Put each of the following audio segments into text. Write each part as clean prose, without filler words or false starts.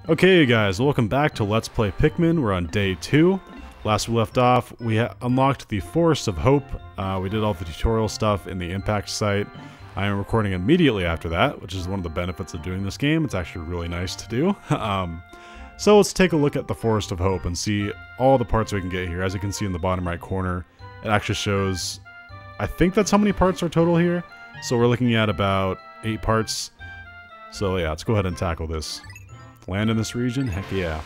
Okay guys, welcome back to Let's Play Pikmin. We're on day 2. Last we left off, we unlocked the Forest of Hope. We did all the tutorial stuff in the impact site. I am recording immediately after that, which is one of the benefits of doing this game. It's actually really nice to do. So let's take a look at the Forest of Hope and see all the parts we can get here. As you can see in the bottom right corner, it actually shows, I think that's how many parts are total here. So we're looking at about 8 parts. So yeah, let's go ahead and tackle this. Land in this region? Heck yeah.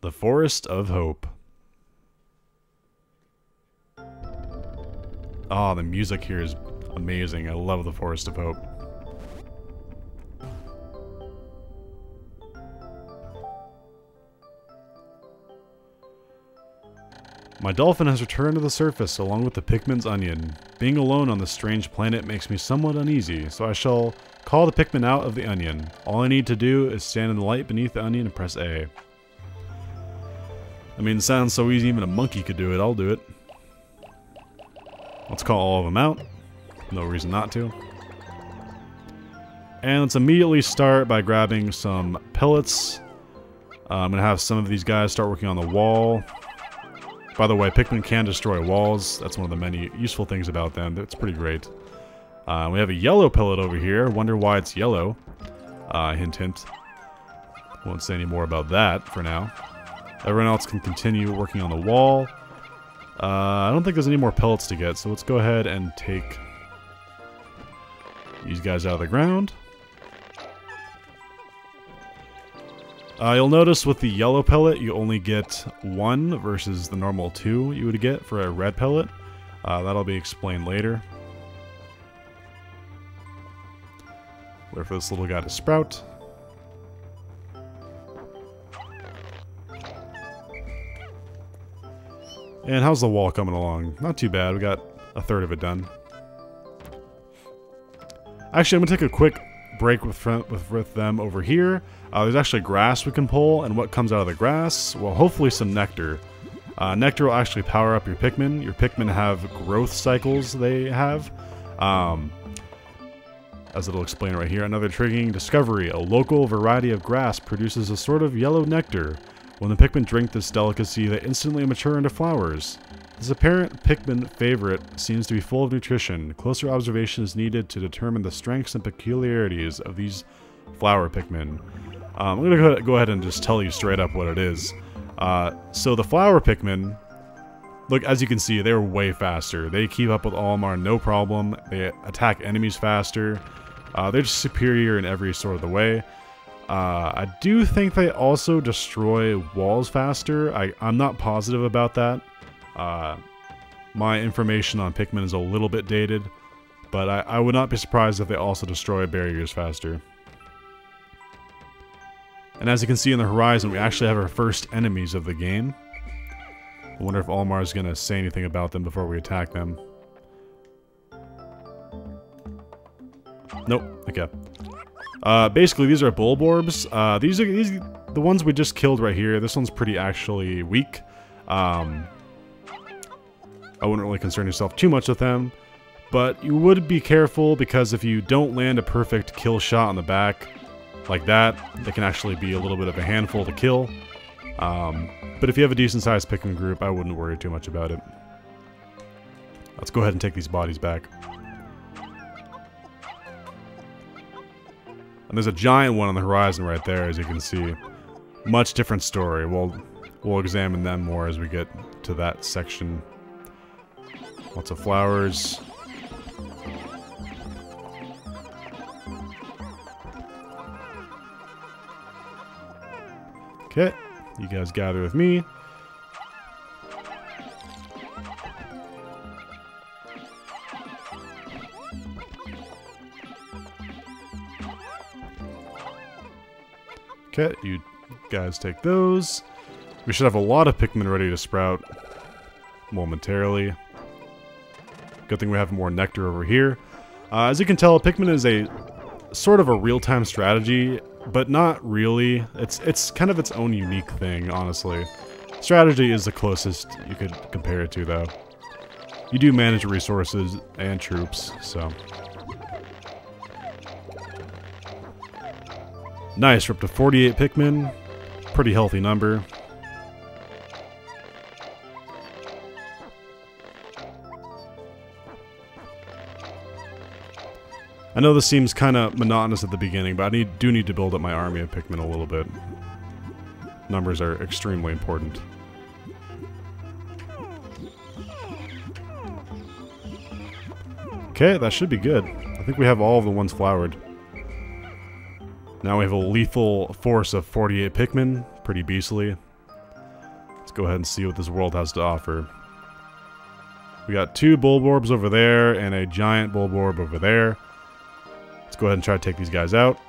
The Forest of Hope. Oh, the music here is amazing. I love the Forest of Hope. My dolphin has returned to the surface along with the Pikmin's onion. Being alone on this strange planet makes me somewhat uneasy, so I shall call the Pikmin out of the onion. All I need to do is stand in the light beneath the onion and press A. I mean, it sounds so easy, even a monkey could do it. I'll do it. Let's call all of them out. No reason not to. And let's immediately start by grabbing some pellets. I'm going to have some of these guys start working on the wall. By the way, Pikmin can destroy walls. That's one of the many useful things about them. It's pretty great. We have a yellow pellet over here. Wonder why it's yellow. Hint, hint. Won't say any more about that for now. Everyone else can continue working on the wall. I don't think there's any more pellets to get, so let's go ahead and take these guys out of the ground. You'll notice with the yellow pellet, you only get 1 versus the normal 2 you would get for a red pellet. That'll be explained later. Wait for this little guy to sprout. And how's the wall coming along? Not too bad. We got a third of it done. Actually, I'm going to take a quick break with them over here. There's actually grass we can pull, and what comes out of the grass? Well, hopefully some nectar. Nectar will actually power up your Pikmin. Your Pikmin have growth cycles they have. As it'll explain right here. Another intriguing discovery. A local variety of grass produces a sort of yellow nectar. When the Pikmin drink this delicacy, they instantly mature into flowers. This apparent Pikmin favorite seems to be full of nutrition. Closer observation is needed to determine the strengths and peculiarities of these flower Pikmin. I'm going to go ahead and just tell you straight up what it is. So the flower Pikmin, look, as you can see, they're way faster. They keep up with Olimar no problem. They attack enemies faster. They're just superior in every sort of the way. I do think they also destroy walls faster. I'm not positive about that. My information on Pikmin is a little bit dated, but I would not be surprised if they also destroy barriers faster. And as you can see on the horizon, we actually have our first enemies of the game. I wonder if Olimar is going to say anything about them before we attack them. Nope. Okay. Basically, these are Bulborbs. These are the ones we just killed right here. This one's pretty actually weak. I wouldn't really concern yourself too much with them, but you would be careful because if you don't land a perfect kill shot on the back like that, they can actually be a little bit of a handful to kill. But if you have a decent sized Pikmin group, I wouldn't worry too much about it. Let's go ahead and take these bodies back. And there's a giant one on the horizon right there, as you can see. Much different story. We'll examine them more as we get to that section. Lots of flowers. Okay, you guys gather with me. Okay, you guys take those. We should have a lot of Pikmin ready to sprout momentarily. Good thing we have more nectar over here. As you can tell, Pikmin is a sort of a real-time strategy, but not really. It's kind of its own unique thing, honestly. Strategy is the closest you could compare it to, though. You do manage resources and troops, so. Nice, we're up to 48 Pikmin. Pretty healthy number. I know this seems kind of monotonous at the beginning, but I do need to build up my army of Pikmin a little bit. Numbers are extremely important. Okay, that should be good. I think we have all of the ones flowered. Now we have a lethal force of 48 Pikmin. Pretty beastly. Let's go ahead and see what this world has to offer. We got 2 Bulborbs over there and a giant Bulborb over there. Let's go ahead and try to take these guys out.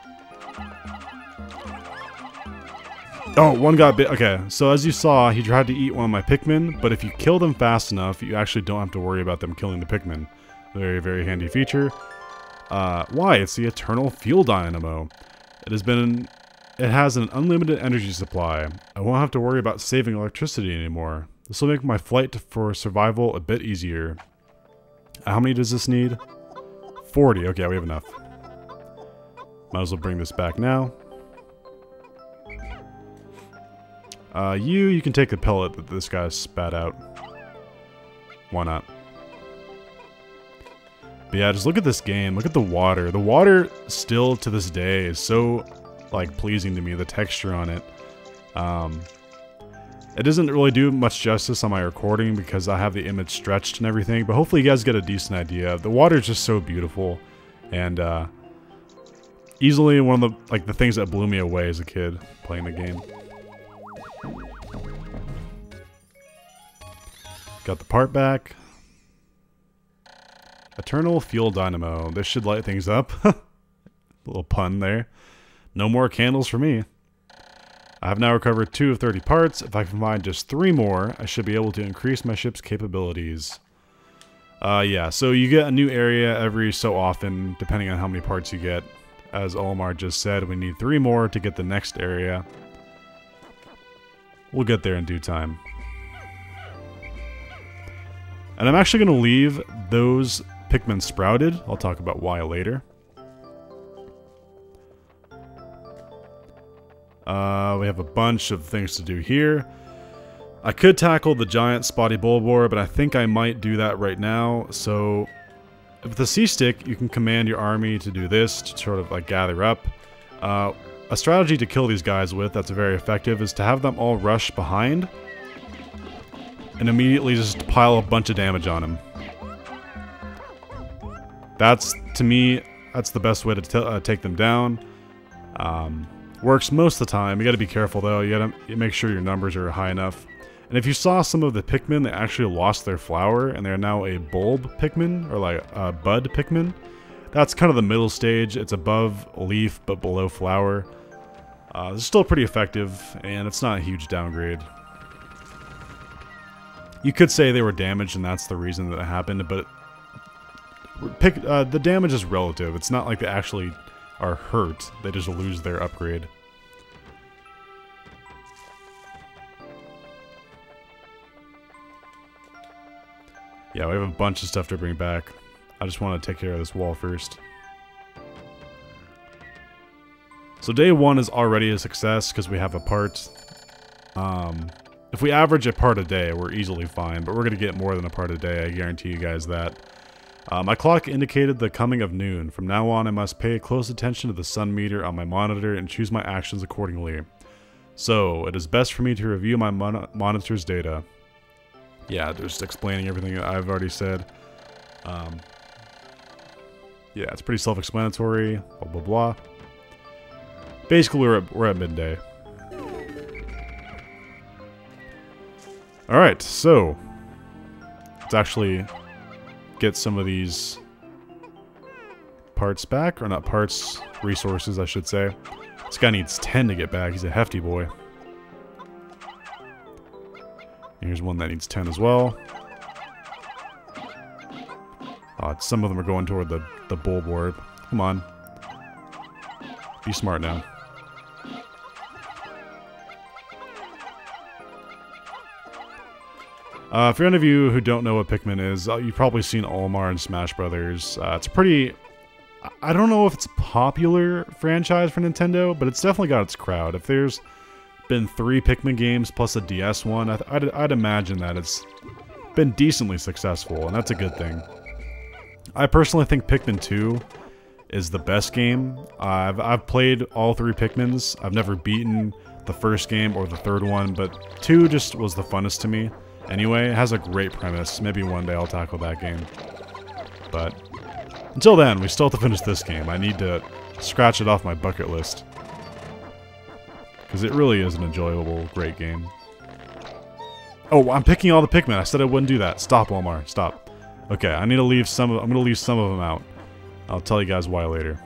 Oh, one got bit. Okay, so as you saw, he tried to eat one of my Pikmin, but if you kill them fast enough, you actually don't have to worry about them killing the Pikmin. Very, very handy feature. Why? It's the Eternal Fuel Dynamo. It has an unlimited energy supply. I won't have to worry about saving electricity anymore. This will make my flight for survival a bit easier. How many does this need? 40. Okay, we have enough. Might as well bring this back now. You can take the pellet that this guy spat out. Why not? But yeah, just look at this game. Look at the water. The water still to this day is so like pleasing to me. The texture on it. It doesn't really do much justice on my recording because I have the image stretched and everything. But hopefully you guys get a decent idea. The water is just so beautiful, and easily one of the things that blew me away as a kid playing the game. Got the part back. Eternal Fuel Dynamo. This should light things up. Little pun there. No more candles for me. I have now recovered 2 of 30 parts. If I can find just 3 more, I should be able to increase my ship's capabilities. Yeah, so you get a new area every so often, depending on how many parts you get. As Olimar just said, we need 3 more to get the next area. We'll get there in due time. And I'm actually going to leave those Pikmin sprouted. I'll talk about why later. We have a bunch of things to do here. I could tackle the giant spotty Bulbor, but I think I might do that right now. So, with the C-stick, you can command your army to do this, to sort of like gather up. A strategy to kill these guys with that's very effective is to have them all rush behind and immediately just pile a bunch of damage on him. That's, to me, that's the best way to take them down. Works most of the time. You gotta be careful though. You gotta make sure your numbers are high enough. And if you saw some of the Pikmin that actually lost their flower and they're now a bulb Pikmin, or like a bud Pikmin, that's kind of the middle stage. It's above leaf but below flower. It's still pretty effective, and it's not a huge downgrade. You could say they were damaged and that's the reason that it happened, but the damage is relative. It's not like they actually are hurt. They just lose their upgrade. Yeah, we have a bunch of stuff to bring back. I just want to take care of this wall first. So day 1 is already a success because we have a part. If we average a part a day, we're easily fine, but we're going to get more than a part a day, I guarantee you guys that. My clock indicated the coming of noon. From now on, I must pay close attention to the sun meter on my monitor and choose my actions accordingly. So, it is best for me to review my monitor's data. Yeah, just explaining everything that I've already said. Yeah, it's pretty self-explanatory, blah blah blah. Basically, we're at midday. Alright, so let's actually get some of these parts back, or not parts, resources I should say. This guy needs 10 to get back, he's a hefty boy. Here's one that needs 10 as well. Some of them are going toward the Bulborb. Come on. Be smart now. For any of you who don't know what Pikmin is, you've probably seen Olimar in Smash Brothers. It's pretty... I don't know if it's a popular franchise for Nintendo, but it's definitely got its crowd. If there's been 3 Pikmin games plus a DS one, I'd imagine that it's been decently successful, and that's a good thing. I personally think Pikmin 2 is the best game. I've played all 3 Pikmins. I've never beaten the first game or the third one, but 2 just was the funnest to me. Anyway, it has a great premise. Maybe one day I'll tackle that game. But until then, we still have to finish this game. I need to scratch it off my bucket list, because it really is an enjoyable, great game. Oh, I'm picking all the Pikmin. I said I wouldn't do that. Stop, Walmart. Stop. Okay, I need to leave some of... I'm going to leave some of them out. I'll tell you guys why later.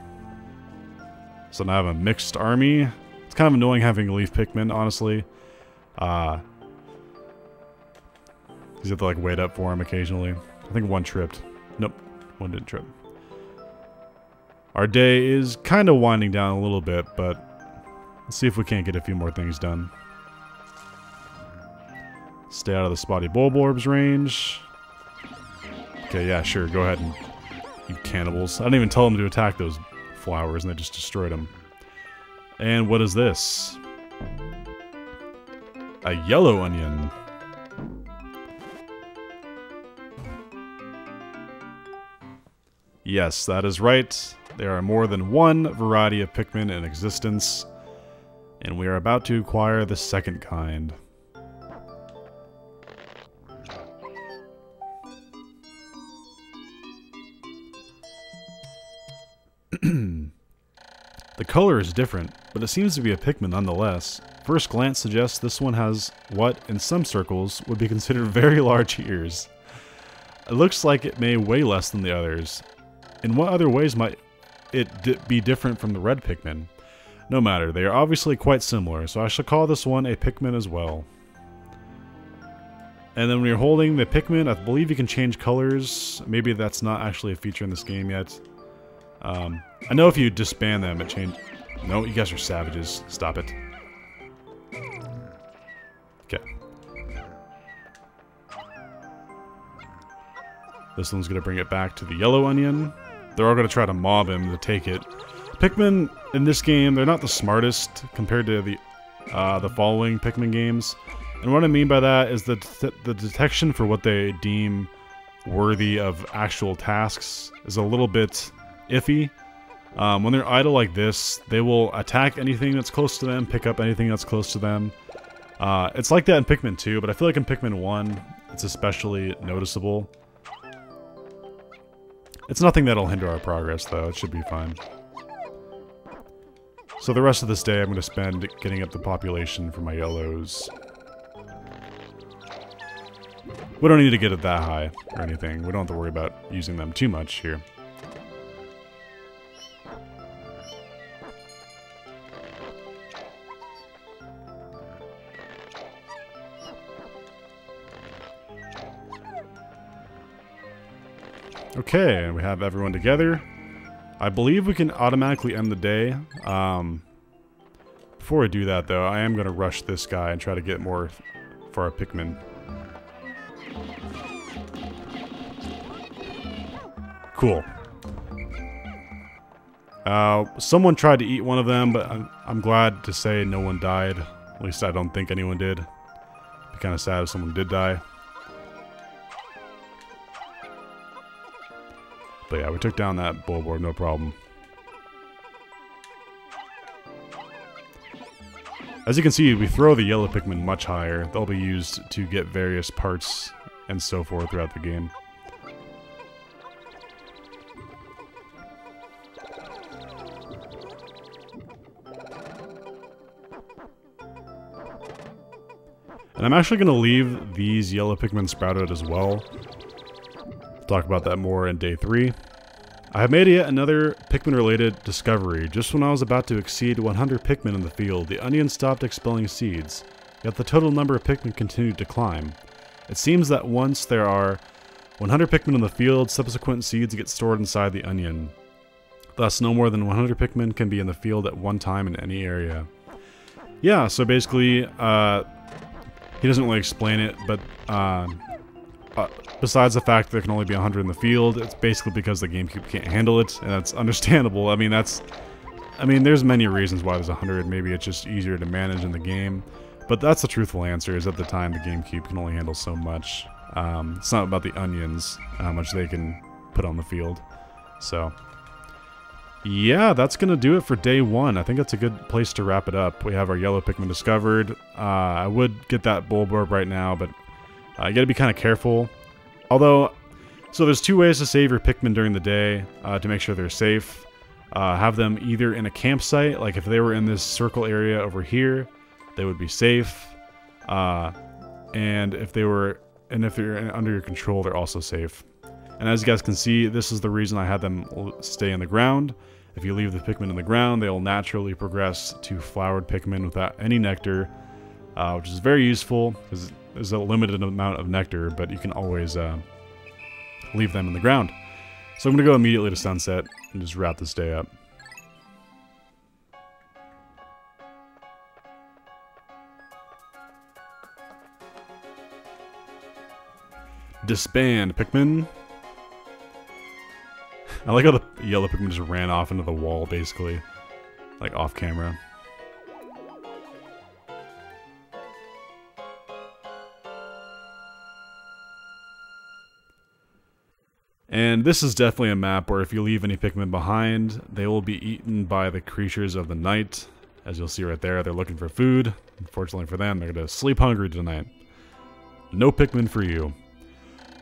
So now I have a mixed army. It's kind of annoying having to leave Pikmin, honestly. You have to, like, wait up for him occasionally. I think one tripped. Nope, one didn't trip. Our day is kind of winding down a little bit, but let's see if we can't get a few more things done. Stay out of the spotty Bulborb's range. Okay, yeah, sure, go ahead and... You cannibals. I didn't even tell them to attack those flowers, and they just destroyed them. And what is this? A yellow onion. Yes, that is right. There are more than one variety of Pikmin in existence, and we are about to acquire the second kind. The color is different, but it seems to be a Pikmin nonetheless. First glance suggests this one has what, in some circles, would be considered very large ears. It looks like it may weigh less than the others. In what other ways might it be different from the red Pikmin? No matter, they are obviously quite similar, so I shall call this one a Pikmin as well. And then when you're holding the Pikmin, I believe you can change colors. Maybe that's not actually a feature in this game yet. I know if you disband them, it changes. No, you guys are savages. Stop it. Okay. This one's gonna bring it back to the yellow onion. They're all gonna try to mob him to take it. Pikmin in this game, they're not the smartest compared to the following Pikmin games. And what I mean by that is that the detection for what they deem worthy of actual tasks is a little bit iffy. When they're idle like this, they will attack anything that's close to them, pick up anything that's close to them. It's like that in Pikmin 2, but I feel like in Pikmin 1, it's especially noticeable. It's nothing that'll hinder our progress, though. It should be fine. So the rest of this day, I'm going to spend getting up the population for my yellows. We don't need to get it that high or anything. We don't have to worry about using them too much here. Okay, we have everyone together. I believe we can automatically end the day. Before I do that, though, I am going to rush this guy and try to get more for our Pikmin. Cool. Someone tried to eat one of them, but I'm glad to say no one died. At least I don't think anyone did. It'd be kind of sad if someone did die. But yeah, we took down that Bulborb, no problem. As you can see, we throw the yellow Pikmin much higher. They'll be used to get various parts and so forth throughout the game. And I'm actually going to leave these yellow Pikmin sprouted as well. Talk about that more in day 3. I have made yet another Pikmin-related discovery. Just when I was about to exceed 100 Pikmin in the field, the onion stopped expelling seeds, yet the total number of Pikmin continued to climb. It seems that once there are 100 Pikmin in the field, subsequent seeds get stored inside the onion. Thus, no more than 100 Pikmin can be in the field at one time in any area. Yeah, so basically, he doesn't really explain it, but Besides the fact that there can only be 100 in the field, it's basically because the GameCube can't handle it, and that's understandable. I mean, there's many reasons why there's 100. Maybe it's just easier to manage in the game. But that's the truthful answer, is at the time the GameCube can only handle so much. It's not about the onions, how much they can put on the field. So, yeah, that's going to do it for day 1. I think that's a good place to wrap it up. We have our yellow Pikmin discovered. I would get that Bulborb right now, but you got to be kind of careful. Although, so there's 2 ways to save your Pikmin during the day to make sure they're safe. Have them either in a campsite, like if they were in this circle area over here, they would be safe. And if they're under your control, they're also safe. And as you guys can see, this is the reason I had them stay in the ground. If you leave the Pikmin in the ground, they will naturally progress to flowered Pikmin without any nectar, which is very useful because there's a limited amount of nectar, but you can always leave them in the ground. So I'm going to go immediately to sunset and just wrap this day up. Disband Pikmin. I like how the yellow Pikmin just ran off into the wall, basically. Like, off camera. And this is definitely a map where if you leave any Pikmin behind, they will be eaten by the creatures of the night. As you'll see right there, they're looking for food. Unfortunately for them, they're going to sleep hungry tonight. No Pikmin for you.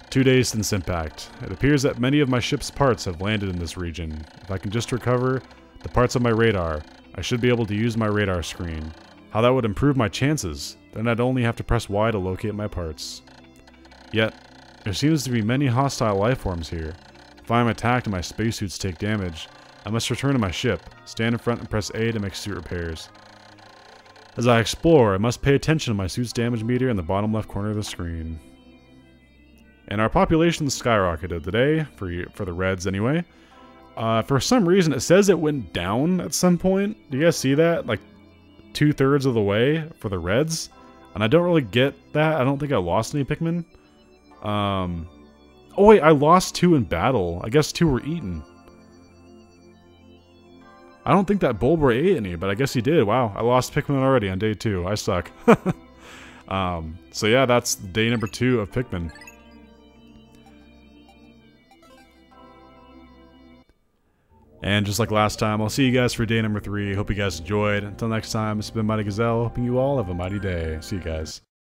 2 days since impact. It appears that many of my ship's parts have landed in this region. If I can just recover the parts of my radar, I should be able to use my radar screen. How that would improve my chances. Then I'd only have to press Y to locate my parts. Yet, there seems to be many hostile life forms here. If I am attacked and my spacesuits take damage, I must return to my ship, stand in front and press A to make suit repairs. As I explore, I must pay attention to my suit's damage meter in the bottom left corner of the screen. And our population skyrocketed today, for the Reds anyway. For some reason, it says it went down at some point. Do you guys see that? Like, 2/3 of the way for the Reds? And I don't really get that. I don't think I lost any Pikmin. Oh wait, I lost 2 in battle. I guess 2 were eaten. I don't think that Bulbor ate any, but I guess he did. Wow, I lost Pikmin already on day 2. I suck. So yeah, that's day number 2 of Pikmin. And just like last time, I'll see you guys for day number 3. Hope you guys enjoyed. Until next time, it's been Mighty Gazelle, hoping you all have a mighty day. See you guys.